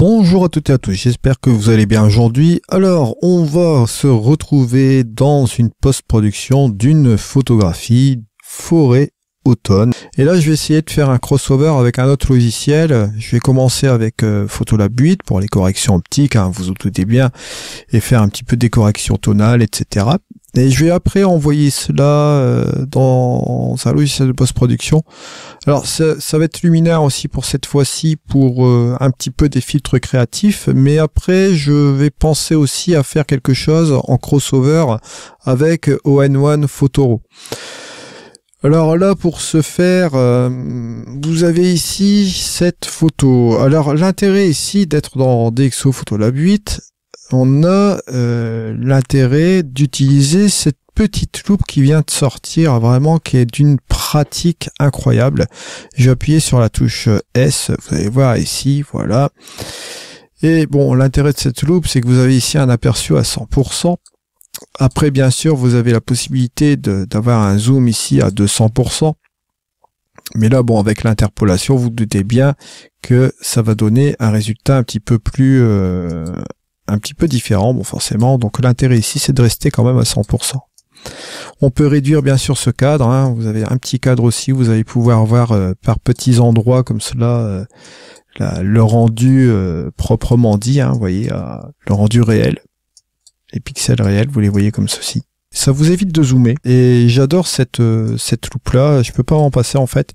Bonjour à toutes et à tous, j'espère que vous allez bien aujourd'hui. Alors, on va se retrouver dans une post-production d'une photographie forêt automne. Et là, je vais essayer de faire un crossover avec un autre logiciel. Je vais commencer avec Photolab 8 pour les corrections optiques, hein, vous vous doutez bien, et faire un petit peu des corrections tonales, etc. Et je vais après envoyer cela dans un logiciel de post-production. Alors ça va être luminaire aussi pour cette fois-ci pour un petit peu des filtres créatifs, mais après je vais penser aussi à faire quelque chose en crossover avec ON1 Photoro. Alors là, pour ce faire, vous avez ici cette photo. Alors l'intérêt ici d'être dans DxO Photolab 8, on a l'intérêt d'utiliser cette petite loupe qui vient de sortir, vraiment qui est d'une pratique incroyable. Je vais appuyer sur la touche S, vous allez voir ici, voilà. Et bon, l'intérêt de cette loupe, c'est que vous avez ici un aperçu à 100%. Après, bien sûr, vous avez la possibilité d'avoir un zoom ici à 200%. Mais là, bon, avec l'interpolation, vous doutez bien que ça va donner un résultat un petit peu plus... un petit peu différent, bon forcément, donc l'intérêt ici c'est de rester quand même à 100%. On peut réduire bien sûr ce cadre, hein. Vous avez un petit cadre aussi, vous allez pouvoir voir par petits endroits comme cela le rendu proprement dit, hein, vous voyez, le rendu réel, les pixels réels, vous les voyez comme ceci. Ça vous évite de zoomer, et j'adore cette loupe là, je peux pas m'en passer en fait,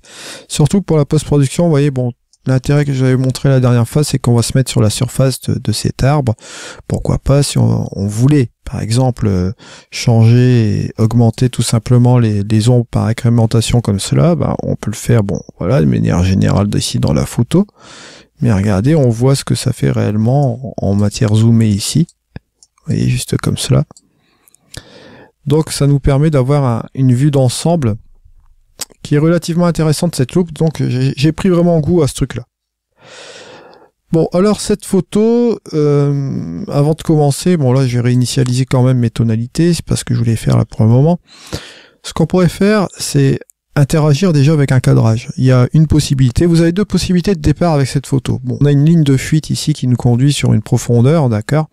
surtout pour la post-production, vous voyez, bon, l'intérêt que j'avais montré la dernière fois, c'est qu'on va se mettre sur la surface de cet arbre. Pourquoi pas, si on voulait, par exemple, changer et augmenter tout simplement les ombres par incrémentation comme cela, ben, on peut le faire, bon, voilà, de manière générale ici dans la photo. Mais regardez, on voit ce que ça fait réellement en matière zoomée ici. Vous voyez, juste comme cela. Donc, ça nous permet d'avoir une vue d'ensemble qui est relativement intéressante, cette loupe, donc j'ai pris vraiment goût à ce truc là. Bon, alors cette photo, avant de commencer, bon là je vais réinitialiser quand même mes tonalités, c'est pas ce que je voulais faire là pour le moment. Ce qu'on pourrait faire, c'est interagir déjà avec un cadrage. Il y a une possibilité, vous avez deux possibilités de départ avec cette photo. Bon, on a une ligne de fuite ici qui nous conduit sur une profondeur, d'accord,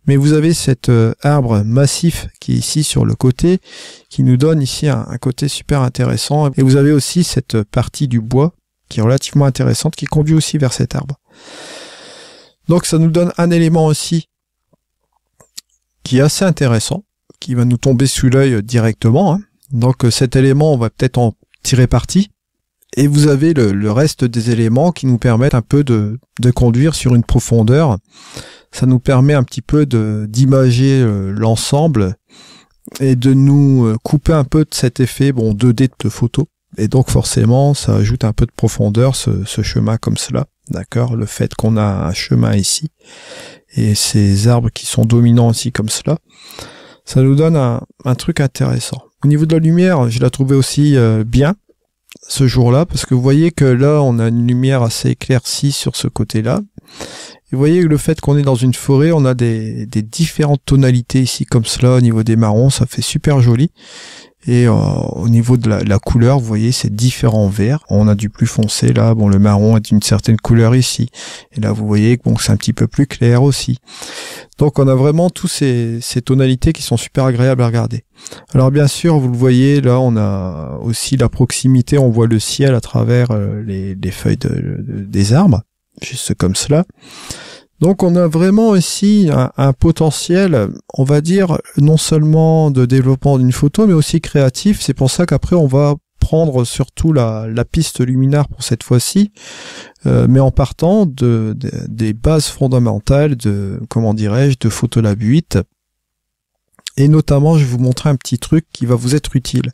mais vous avez cet arbre massif qui est ici sur le côté, qui nous donne ici un côté super intéressant, et vous avez aussi cette partie du bois qui est relativement intéressante, qui conduit aussi vers cet arbre. Donc ça nous donne un élément aussi qui est assez intéressant, qui va nous tomber sous l'œil directement, hein. Donc cet élément, on va peut-être en tirer parti. Et vous avez le reste des éléments qui nous permettent un peu de conduire sur une profondeur. Ça nous permet un petit peu d'imager l'ensemble et de nous couper un peu de cet effet 2D de photo. Et donc forcément, ça ajoute un peu de profondeur, ce chemin comme cela. D'accord, le fait qu'on a un chemin ici et ces arbres qui sont dominants aussi comme cela, ça nous donne un truc intéressant. Au niveau de la lumière, je la trouvais aussi bien ce jour-là, parce que vous voyez que là, on a une lumière assez éclaircie sur ce côté-là. Et vous voyez que le fait qu'on est dans une forêt, on a des différentes tonalités ici comme cela, au niveau des marrons, ça fait super joli. Et au niveau de la couleur, vous voyez, c'est différents verts. On a du plus foncé là, bon, le marron est d'une certaine couleur ici. Et là, vous voyez que bon, c'est un petit peu plus clair aussi. Donc, on a vraiment tous ces tonalités qui sont super agréables à regarder. Alors, bien sûr, vous le voyez, là, on a aussi la proximité. On voit le ciel à travers les feuilles des arbres, juste comme cela. Donc on a vraiment ici un potentiel, on va dire, non seulement de développement d'une photo, mais aussi créatif. C'est pour ça qu'après on va prendre surtout la piste luminaire pour cette fois-ci, mais en partant des bases fondamentales de Photolab 8. Et notamment, je vais vous montrer un petit truc qui va vous être utile.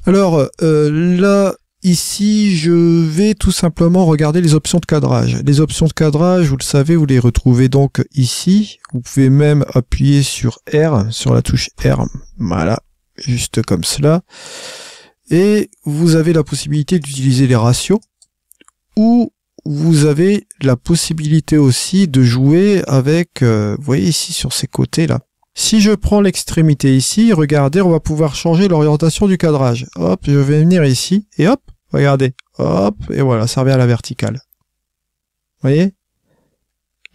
Alors là... Ici, je vais tout simplement regarder les options de cadrage. Les options de cadrage, vous le savez, vous les retrouvez donc ici. Vous pouvez même appuyer sur R, sur la touche R. Voilà, juste comme cela. Et vous avez la possibilité d'utiliser les ratios. Ou vous avez la possibilité aussi de jouer avec, vous voyez ici sur ces côtés-là. Si je prends l'extrémité ici, regardez, on va pouvoir changer l'orientation du cadrage. Hop, je vais venir ici, et hop, regardez, hop, et voilà, ça revient à la verticale. Vous voyez?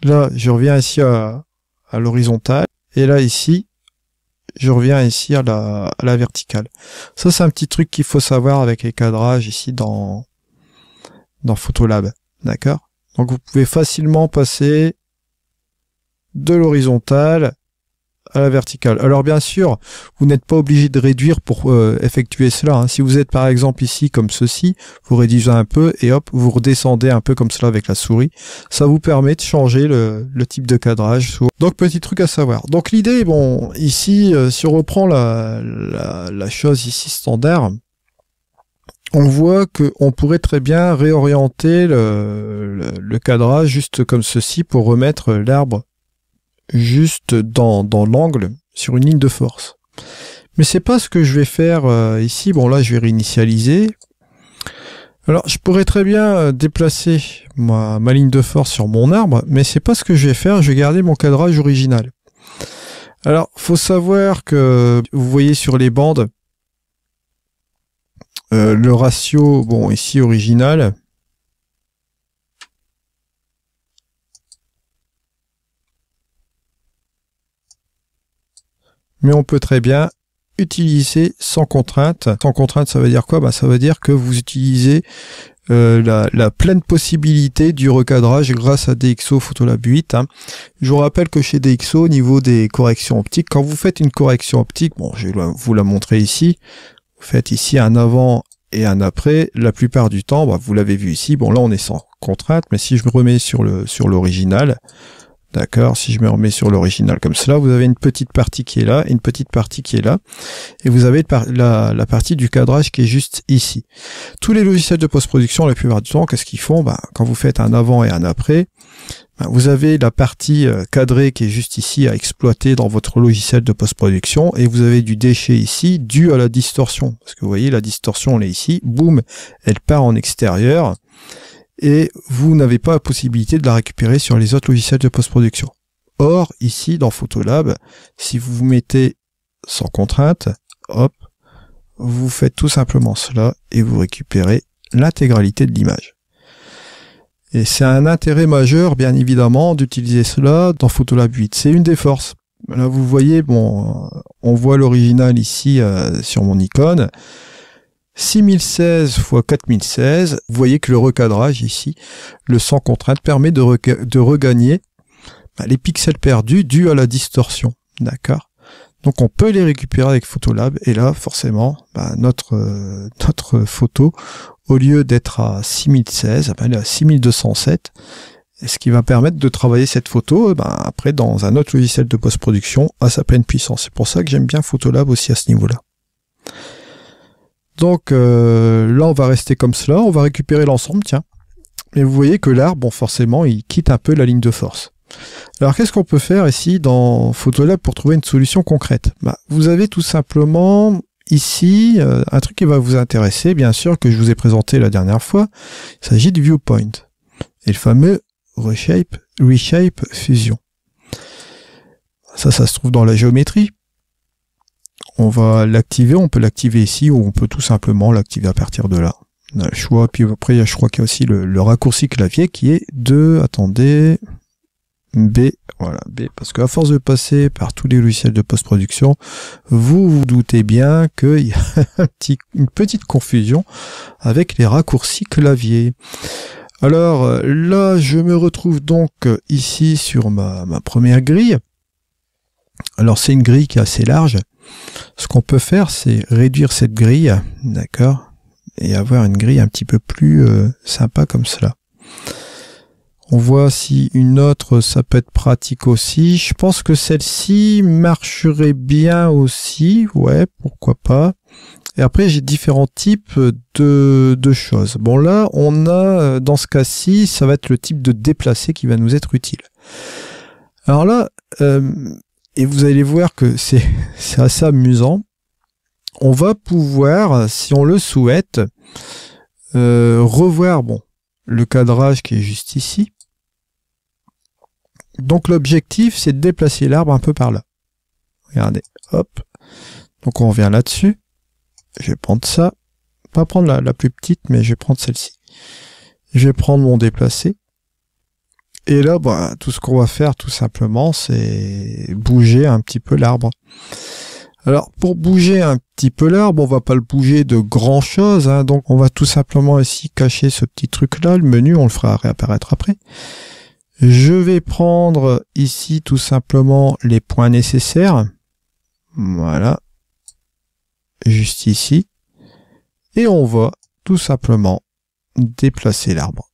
Là, je reviens ici à l'horizontale. Et là, ici, je reviens ici à la verticale. Ça, c'est un petit truc qu'il faut savoir avec les cadrages ici dans Photolab. D'accord? Donc, vous pouvez facilement passer de l'horizontale à la verticale. Alors bien sûr, vous n'êtes pas obligé de réduire pour effectuer cela. Hein. Si vous êtes par exemple ici comme ceci, vous réduisez un peu et hop, vous redescendez un peu comme cela avec la souris. Ça vous permet de changer le type de cadrage. Donc petit truc à savoir. Donc l'idée, bon, ici, si on reprend la chose ici standard, on voit que on pourrait très bien réorienter le cadrage juste comme ceci pour remettre l'arbre juste dans l'angle sur une ligne de force. Mais c'est pas ce que je vais faire ici. Bon là je vais réinitialiser. Alors je pourrais très bien déplacer ma ligne de force sur mon arbre, mais c'est pas ce que je vais faire. Je vais garder mon cadrage original. Alors faut savoir que vous voyez sur les bandes le ratio, bon ici original, mais on peut très bien utiliser sans contrainte. Sans contrainte, ça veut dire quoi? Ben, ça veut dire que vous utilisez la pleine possibilité du recadrage grâce à DxO Photolab 8. Hein. Je vous rappelle que chez DxO, au niveau des corrections optiques, quand vous faites une correction optique, bon, je vais vous la montrer ici, vous faites ici un avant et un après. La plupart du temps, ben, vous l'avez vu ici, bon là on est sans contrainte, mais si je me remets sur l'original, d'accord, si je me remets sur l'original comme cela, vous avez une petite partie qui est là, et une petite partie qui est là, et vous avez la partie du cadrage qui est juste ici. Tous les logiciels de post-production, la plupart du temps, qu'est-ce qu'ils font? Ben, quand vous faites un avant et un après, ben, vous avez la partie cadrée qui est juste ici à exploiter dans votre logiciel de post-production, et vous avez du déchet ici dû à la distorsion. Parce que vous voyez, la distorsion, elle est ici, boum, elle part en extérieur, et vous n'avez pas la possibilité de la récupérer sur les autres logiciels de post-production. Or, ici, dans Photolab, si vous vous mettez sans contrainte, hop, vous faites tout simplement cela et vous récupérez l'intégralité de l'image. Et c'est un intérêt majeur, bien évidemment, d'utiliser cela dans Photolab 8. C'est une des forces. Là, vous voyez, bon, on voit l'original ici sur mon icône. 6016 x 4016, vous voyez que le recadrage ici, le sans contrainte, permet de regagner les pixels perdus dus à la distorsion. D'accord? Donc on peut les récupérer avec Photolab, et là forcément notre photo, au lieu d'être à 6016, elle est à 6207, ce qui va permettre de travailler cette photo après dans un autre logiciel de post-production à sa pleine puissance. C'est pour ça que j'aime bien Photolab aussi à ce niveau-là. Donc là, on va rester comme cela, on va récupérer l'ensemble, tiens. Et vous voyez que l'arbre, bon, forcément, il quitte un peu la ligne de force. Alors, qu'est-ce qu'on peut faire ici dans Photolab pour trouver une solution concrète? Vous avez tout simplement ici un truc qui va vous intéresser, bien sûr, que je vous ai présenté la dernière fois. Il s'agit du viewpoint et le fameux reshape fusion. Ça se trouve dans la géométrie. On va l'activer, on peut l'activer ici, ou on peut tout simplement l'activer à partir de là. On a le choix, puis après je crois qu'il y a aussi le raccourci clavier qui est de, attendez, B, voilà, B, parce qu'à force de passer par tous les logiciels de post-production, vous vous doutez bien qu'il y a une petite confusion avec les raccourcis clavier. Alors là, je me retrouve donc ici sur ma première grille. Alors c'est une grille qui est assez large. Ce qu'on peut faire, c'est réduire cette grille, d'accord, et avoir une grille un petit peu plus sympa comme cela. On voit si une autre, ça peut être pratique aussi. Je pense que celle-ci marcherait bien aussi, ouais, pourquoi pas. Et après, j'ai différents types de choses. Bon, là, on a, dans ce cas-ci, ça va être le type de déplacé qui va nous être utile. Alors là, et vous allez voir que c'est assez amusant. On va pouvoir, si on le souhaite, revoir le cadrage qui est juste ici. Donc l'objectif, c'est de déplacer l'arbre un peu par là. Regardez, hop. Donc on revient là-dessus. Je vais prendre ça. Pas prendre la plus petite, mais je vais prendre celle-ci. Je vais prendre mon déplacé. Et là, bah, tout ce qu'on va faire tout simplement, c'est bouger un petit peu l'arbre. Alors, pour bouger un petit peu l'arbre, on va pas le bouger de grand chose, hein, donc on va tout simplement ici cacher ce petit truc-là, le menu, on le fera réapparaître après. Je vais prendre ici tout simplement les points nécessaires. Voilà. Juste ici. Et on va tout simplement déplacer l'arbre.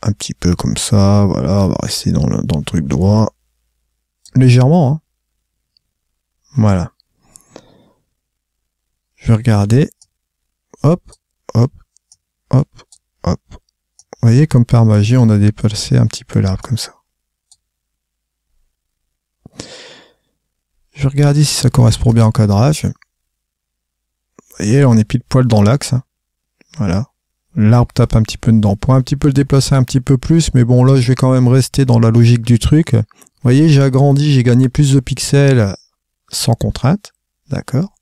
Un petit peu comme ça, voilà, on va rester dans le truc droit. Légèrement, hein. Voilà. Je vais regarder. Hop, hop, hop, hop. Vous voyez, comme par magie, on a déplacé un petit peu l'arbre comme ça. Je vais regarder si ça correspond bien au cadrage. Vous voyez, on est pile poil dans l'axe. Hein. Voilà. L'arbre tape un petit peu dedans. Pour un petit peu le déplacer un petit peu plus, mais bon, là, je vais quand même rester dans la logique du truc. Vous voyez, j'ai agrandi, j'ai gagné plus de pixels sans contrainte. D'accord.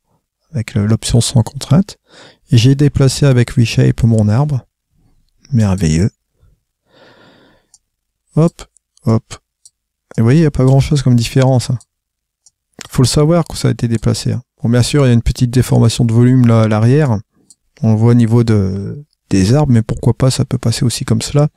Avec l'option sans contrainte. Et j'ai déplacé avec Reshape mon arbre. Merveilleux. Hop, hop. Et vous voyez, il n'y a pas grand chose comme différence. Hein. Faut le savoir que ça a été déplacé. Hein. Bon, bien sûr, il y a une petite déformation de volume là à l'arrière. On le voit au niveau des arbres, mais pourquoi pas, ça peut passer aussi comme cela.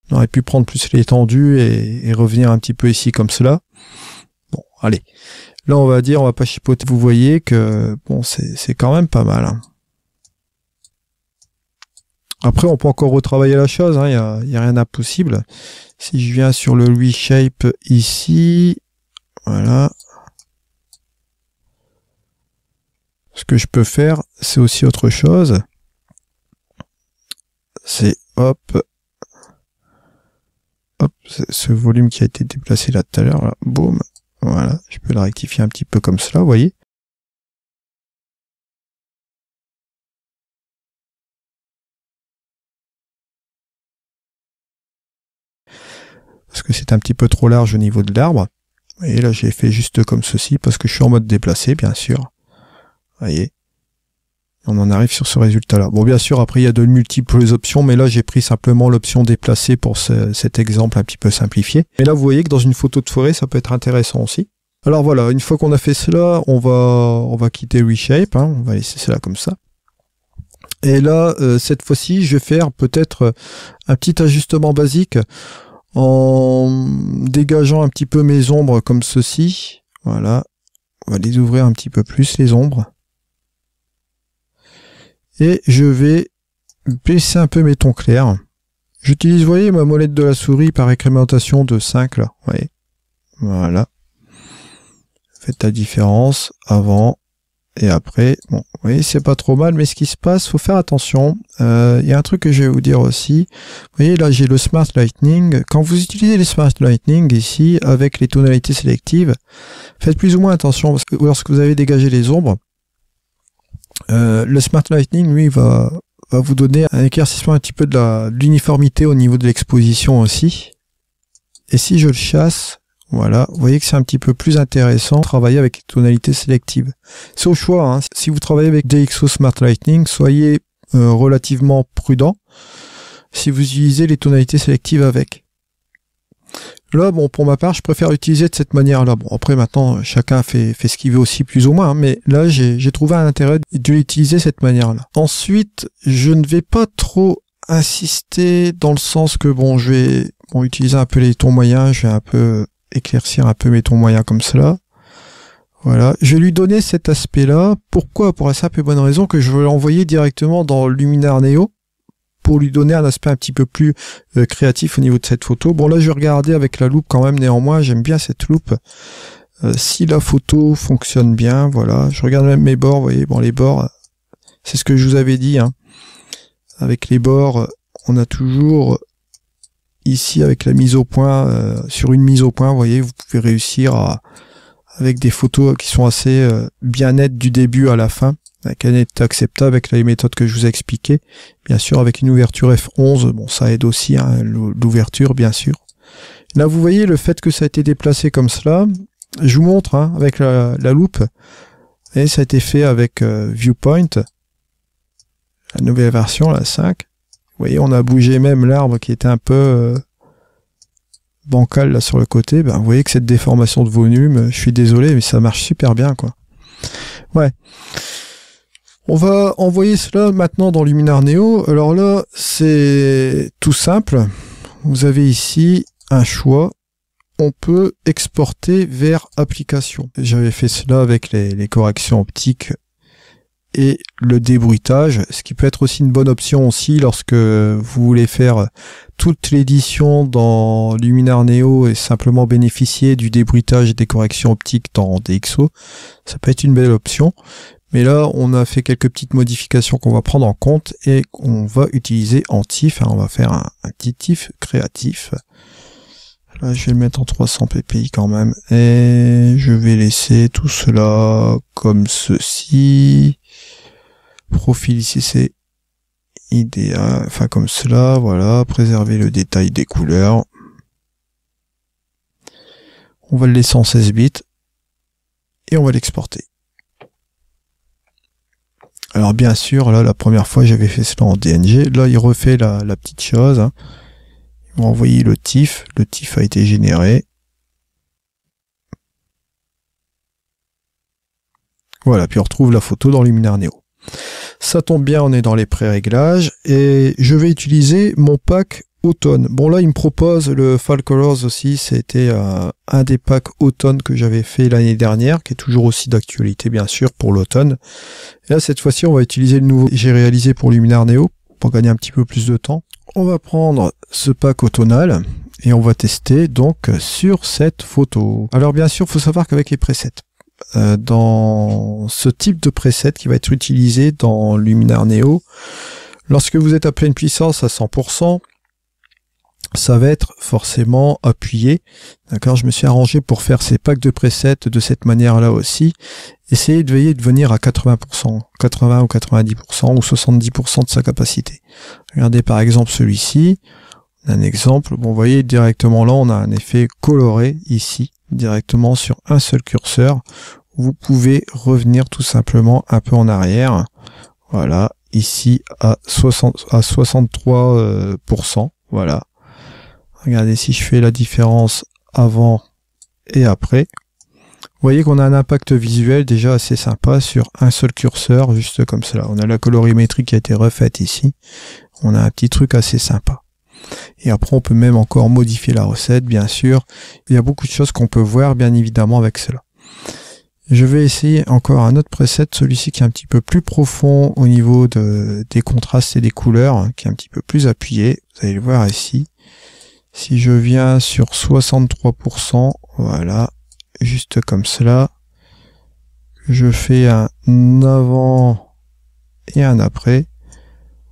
On aurait pu prendre plus l'étendue et revenir un petit peu ici comme cela. Bon, allez. Là, on va dire, on va pas chipoter. Vous voyez que, bon, c'est quand même pas mal. Hein. Après, on peut encore retravailler la chose. Hein. Y a rien d'impossible. Si je viens sur le Reshape ici, voilà. Ce que je peux faire, c'est aussi autre chose. C'est, hop, ce volume qui a été déplacé là tout à l'heure, là, boum, voilà, je peux le rectifier un petit peu comme cela, vous voyez. Parce que c'est un petit peu trop large au niveau de l'arbre. Et là, j'ai fait juste comme ceci, parce que je suis en mode déplacé, bien sûr. Vous voyez. On en arrive sur ce résultat-là. Bon, bien sûr, après, il y a de multiples options, mais là, j'ai pris simplement l'option déplacer pour cet exemple un petit peu simplifié. Et là, vous voyez que dans une photo de forêt, ça peut être intéressant aussi. Alors voilà, une fois qu'on a fait cela, on va quitter Reshape, hein, on va laisser cela comme ça. Et là, cette fois-ci, je vais faire peut-être un petit ajustement basique en dégageant un petit peu mes ombres comme ceci. Voilà, on va les ouvrir un petit peu plus, les ombres. Et je vais baisser un peu mes tons clairs. J'utilise, vous voyez, ma molette de la souris par incrémentation de 5, là. Vous voyez. Voilà. Faites la différence avant et après. Bon, vous voyez, c'est pas trop mal, mais ce qui se passe, faut faire attention. Il y a un truc que je vais vous dire aussi. Vous voyez, là, j'ai le Smart Lighting. Quand vous utilisez les Smart Lighting ici, avec les tonalités sélectives, faites plus ou moins attention, parce que lorsque vous avez dégagé les ombres, le Smart Lighting, lui, va vous donner un éclaircissement un petit peu de l'uniformité au niveau de l'exposition aussi. Et si je le chasse, voilà, vous voyez que c'est un petit peu plus intéressant de travailler avec les tonalités sélectives. C'est au choix, hein. Si vous travaillez avec DxO Smart Lighting, soyez relativement prudent si vous utilisez les tonalités sélectives avec. Là, bon, pour ma part, je préfère utiliser de cette manière-là. Bon, après, maintenant, chacun fait ce qu'il veut aussi, plus ou moins, hein, mais là, j'ai trouvé un intérêt de l'utiliser de cette manière-là. Ensuite, je ne vais pas trop insister dans le sens que, bon, je vais utiliser un peu les tons moyens, je vais un peu éclaircir un peu mes tons moyens comme cela. Voilà, je vais lui donner cet aspect-là. Pourquoi? Pour la simple et bonne raison que je veux l'envoyer directement dans Luminar Neo, pour lui donner un aspect un petit peu plus créatif au niveau de cette photo. Bon, là, je vais regarder avec la loupe quand même, néanmoins, j'aime bien cette loupe. si la photo fonctionne bien, voilà, je regarde même mes bords, vous voyez, bon les bords, c'est ce que je vous avais dit, hein. Avec les bords, on a toujours ici avec la mise au point, sur une mise au point, vous voyez, vous pouvez réussir à, avec des photos qui sont assez bien nettes du début à la fin, avec un net acceptable avec les méthodes que je vous ai expliquées. Bien sûr, avec une ouverture f11, bon, ça aide aussi, hein, l'ouverture, bien sûr. Là, vous voyez le fait que ça a été déplacé comme cela. Je vous montre, hein, avec la loupe. Et ça a été fait avec Viewpoint, la nouvelle version, la 5. Vous voyez, on a bougé même l'arbre qui était un peu bancal là sur le côté. Ben, vous voyez que cette déformation de volume, je suis désolé, mais ça marche super bien, quoi. Ouais. On va envoyer cela maintenant dans Luminar Neo. Alors là, c'est tout simple. Vous avez ici un choix. On peut exporter vers application. J'avais fait cela avec les corrections optiques et le débruitage, ce qui peut être aussi une bonne option aussi lorsque vous voulez faire toute l'édition dans Luminar Neo et simplement bénéficier du débruitage et des corrections optiques dans DxO. Ça peut être une belle option. Mais là, on a fait quelques petites modifications qu'on va prendre en compte et qu'on va utiliser en TIFF. On va faire un petit TIFF créatif. Là, je vais le mettre en 300 ppi quand même. Et je vais laisser tout cela comme ceci. Profil ici, c'est idéal. Enfin, comme cela, voilà. Préserver le détail des couleurs. On va le laisser en 16 bits. Et on va l'exporter. Alors bien sûr, là, la première fois, j'avais fait cela en DNG. Là, il refait la petite chose. Hein. Ils m'ont envoyé le TIFF. Le TIFF a été généré. Voilà, puis on retrouve la photo dans Luminar Neo. Ça tombe bien, on est dans les pré-réglages. Et je vais utiliser mon pack automne. Bon, là, il me propose le Fall Colors aussi. C'était un des packs automne que j'avais fait l'année dernière, qui est toujours aussi d'actualité, bien sûr, pour l'automne. Et là, cette fois-ci, on va utiliser le nouveau que j'ai réalisé pour Luminar Neo, pour gagner un petit peu plus de temps. On va prendre ce pack automnal, et on va tester, donc, sur cette photo. Alors, bien sûr, il faut savoir qu'avec les presets, dans ce type de preset qui va être utilisé dans Luminar Neo, lorsque vous êtes à pleine puissance à 100%, ça va être forcément appuyé. D'accord, je me suis arrangé pour faire ces packs de presets de cette manière-là aussi. Essayez de veiller de venir à 80%, 80 ou 90% ou 70% de sa capacité. Regardez par exemple celui-ci. On a un exemple. Bon, vous voyez directement là, on a un effet coloré ici, directement sur un seul curseur. Vous pouvez revenir tout simplement un peu en arrière. Voilà, ici à 63%. Voilà. Regardez si je fais la différence avant et après. Vous voyez qu'on a un impact visuel déjà assez sympa sur un seul curseur, juste comme cela. On a la colorimétrie qui a été refaite ici. On a un petit truc assez sympa. Et après, on peut même encore modifier la recette, bien sûr. Il y a beaucoup de choses qu'on peut voir, bien évidemment, avec cela. Je vais essayer encore un autre preset, celui-ci qui est un petit peu plus profond au niveau des contrastes et des couleurs, qui est un petit peu plus appuyé. Vous allez le voir ici. Si je viens sur 63%, voilà, juste comme cela, je fais un avant et un après.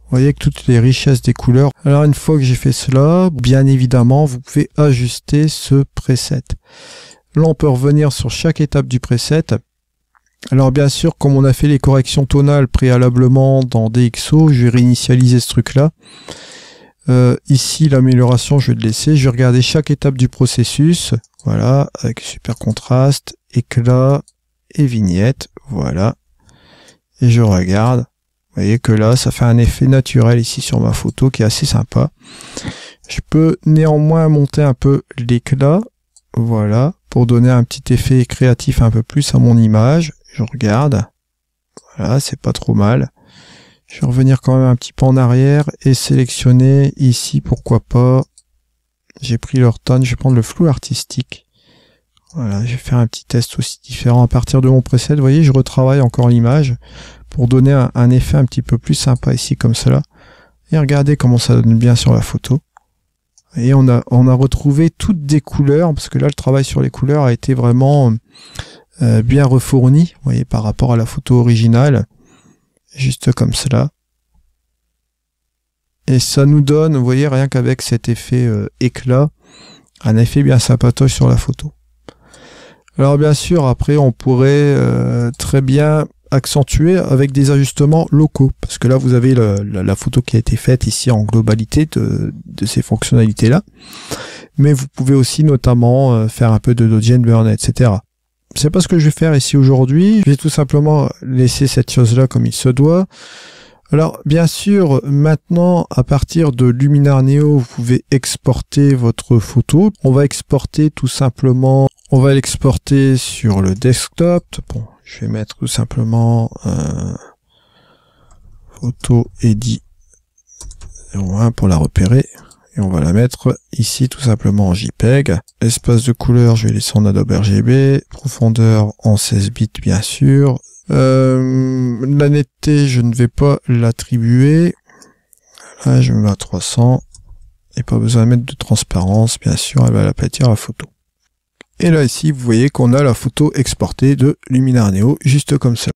Vous voyez que toutes les richesses des couleurs. Alors une fois que j'ai fait cela, bien évidemment, vous pouvez ajuster ce preset. Là, on peut revenir sur chaque étape du preset. Alors bien sûr, comme on a fait les corrections tonales préalablement dans DxO, je vais réinitialiser ce truc-là. Ici, l'amélioration, je vais le laisser. Je vais regarder chaque étape du processus. Voilà, avec super contraste, éclat et vignette. Voilà. Et je regarde. Vous voyez que là, ça fait un effet naturel ici sur ma photo qui est assez sympa. Je peux néanmoins monter un peu l'éclat. Voilà, pour donner un petit effet créatif un peu plus à mon image. Je regarde. Voilà, c'est pas trop mal. Je vais revenir quand même un petit peu en arrière et sélectionner ici, pourquoi pas. J'ai pris leur tonne, je vais prendre le flou artistique. Voilà, je vais faire un petit test aussi différent à partir de mon preset. Vous voyez, je retravaille encore l'image pour donner un effet un petit peu plus sympa ici comme cela. Et regardez comment ça donne bien sur la photo. Et on a retrouvé toutes des couleurs, parce que là le travail sur les couleurs a été vraiment bien refourni, vous voyez, par rapport à la photo originale, juste comme cela. Et ça nous donne, vous voyez, rien qu'avec cet effet éclat, un effet bien sympatoche sur la photo. Alors bien sûr, après on pourrait très bien accentuer avec des ajustements locaux, parce que là vous avez la photo qui a été faite ici en globalité de ces fonctionnalités là, mais vous pouvez aussi notamment faire un peu de dodge and burn, etc. C'est pas ce que je vais faire ici aujourd'hui, je vais tout simplement laisser cette chose là comme il se doit. Alors bien sûr, maintenant à partir de Luminar Neo, vous pouvez exporter votre photo. On va exporter tout simplement, on va l'exporter sur le desktop. Bon, je vais mettre tout simplement photo edit 01 pour la repérer. Et on va la mettre ici tout simplement en JPEG. Espace de couleur, je vais laisser en Adobe RGB. Profondeur en 16 bits bien sûr. La netteté, je ne vais pas l'attribuer. Là, je me mets à 300. Et pas besoin de mettre de transparence, bien sûr, elle va aplatir la photo. Et là, ici, vous voyez qu'on a la photo exportée de Luminar Neo, juste comme ça.